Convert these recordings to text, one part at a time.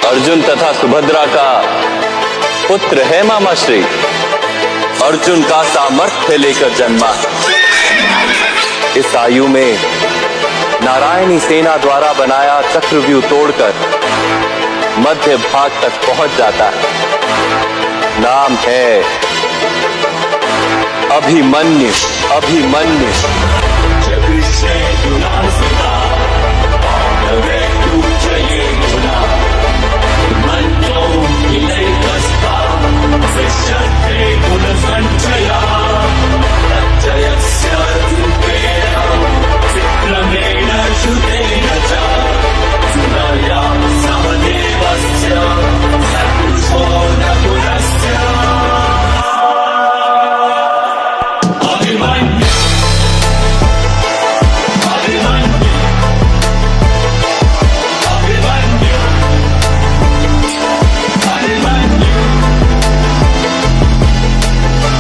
अर्जुन तथा सुभद्रा का पुत्र है मामा श्री। अर्जुन का सामर्थ्य लेकर जन्मा। इस आयु में नारायणी सेना द्वारा बनाया चक्रव्यूह तोड़कर मध्य भाग तक पहुंच जाता है। नाम है अभिमन्यु। अभिमन्यु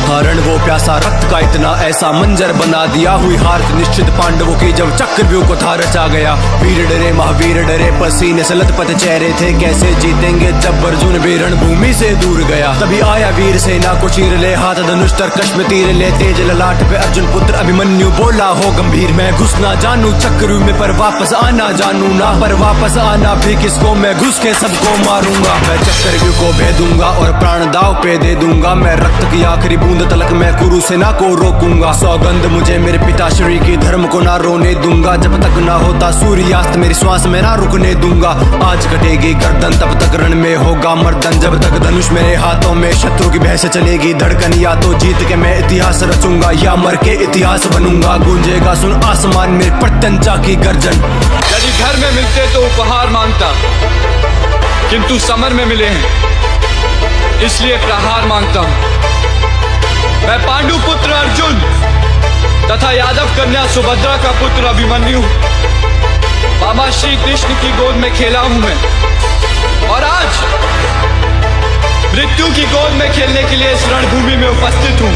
हरण वो प्यासा रक्त का इतना ऐसा मंजर बना दिया। हुई हार निश्चित पांडवों की जब चक्रव्यूह को था रचा गया। वीर डरे महावीर डरे पसीने से लथपथ चेहरे थे। कैसे जीतेंगे जब अर्जुन भी रणभूमि से दूर गया। तभी आया वीर सेना को चीर ले हाथ धनुष तरकश में तीर ले। तेज ललाट पे अर्जुन पुत्र अभिमन्यु बोला हो गंभीर। मैं घुस ना जानू चक्रव्यूह में पर वापस आना जानू ना। पर वापस आना भी किसको मैं घुस के सबको मारूंगा। मैं चक्रव्यूह को भेदूंगा और प्राण दाव पे दे दूंगा। मैं रक्त की आखिरी बूंद तलक मैं कुरु सेना को रोकूंगा। सौगंध मुझे मेरे पिताश्री की धर्म को ना रोने दूंगा। जब तक ना होता सूर्यास्त मेरी श्वास में ना रुकने दूंगा। आज कटेगी गर्दन तब तक रण में होगा मर्दन। जब तक धनुष मेरे हाथों में शत्रु की भैंस चलेगी धड़कन। या तो जीत के मैं इतिहास रचूंगा या मर के इतिहास बनूंगा। गूंजेगा सुन आसमान में प्रत्यंचा की गर्जन। यदि घर में मिलते तो उपहार मांगता, किंतु समर में मिले हैं इसलिए प्रहार मांगता हूं। मैं पांडु पुत्र अर्जुन तथा यादव कन्या सुभद्रा का पुत्र अभिमन्यु मामा श्री कृष्ण की गोद में खेला हूं मैं। और आज मृत्यु की गोद में खेलने के लिए इस रणभूमि में उपस्थित हूं।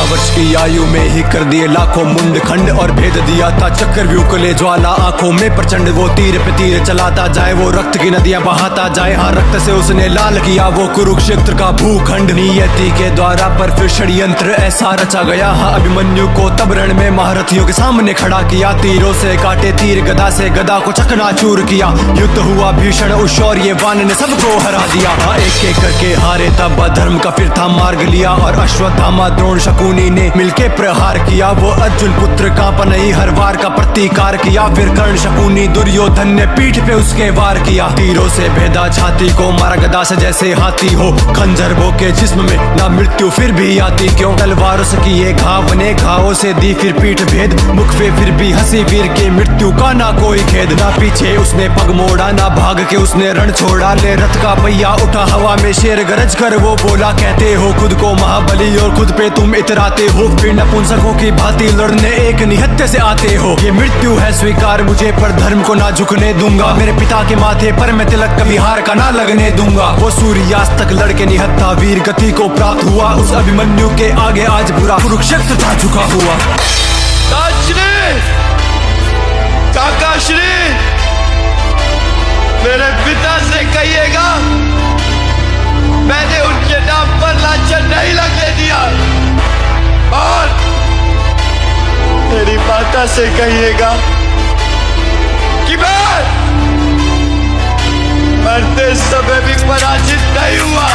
वर्ष की आयु में ही कर दिए लाखों मुंड खंड और भेद दिया था चक्रव्यूह को ले ज्वाला आंखों में प्रचंड। वो तीर पे तीर चलाता जाए वो रक्त की नदियां बहाता जाए। हाँ रक्त से उसने लाल किया वो कुरुक्षेत्र का भूखंड। नियति के द्वारा पर फिर षड्यंत्र ऐसा रचा गया। हाँ अभिमन्यु को तब रण में महारथियों के सामने खड़ा किया। तीरों से काटे तीर गदा से गदा को चकनाचूर किया। युद्ध हुआ भीषण उस शौर्यवान ने सबको हरा दिया। हाँ एक एक करके हारे तब धर्म का फिर था मार्ग लिया। और अश्वत्थामा द्रोण शकुनी ने मिलके प्रहार किया। वो अर्जुन पुत्र का पनई हर वार का प्रतिकार किया। फिर कर्ण शकुनी दुर्योधन ने पीठ पे उसके वार किया। तीरों से भेदा छाती को मारा गदा से जैसे हाथी हो। खंजर वो के जिस्म में ना मृत्यु फिर भी आती क्यों। तलवारों से किए घाव ने घावों से दी फिर पीठ भेद। मुख पे फिर भी हंसी वीर के मृत्यु का ना कोई खेद। ना पीछे उसने पग मोड़ा ना भाग के उसने रण छोड़ा। ले रथ का पहिया उठा हवा में शेर गरज कर वो बोला। कहते हो खुद को महाबली और खुद पे तुम इतराते हो। फिर नपुंसकों की भांति लड़ने एक निहत्थे से आते हो। ये मृत्यु है स्वीकार मुझे पर धर्म को ना झुकने दूंगा। मेरे पिता के माथे पर मैं तिलक कभी हार का ना लगने दूंगा। वो सूर्यास्त तक लड़के निहत्था वीर गति को प्राप्त हुआ। उस अभिमन्यु के आगे आज पूरा कुरुक्षेत्र था झुका हुआ। काकाश्री मेरे पिता से कहिएगा मैंने उनके नाम पर लांछन नहीं लगने दिया। और मेरी माता से कहिएगा कि मैं मरते समय भी पराजित नहीं हुआ।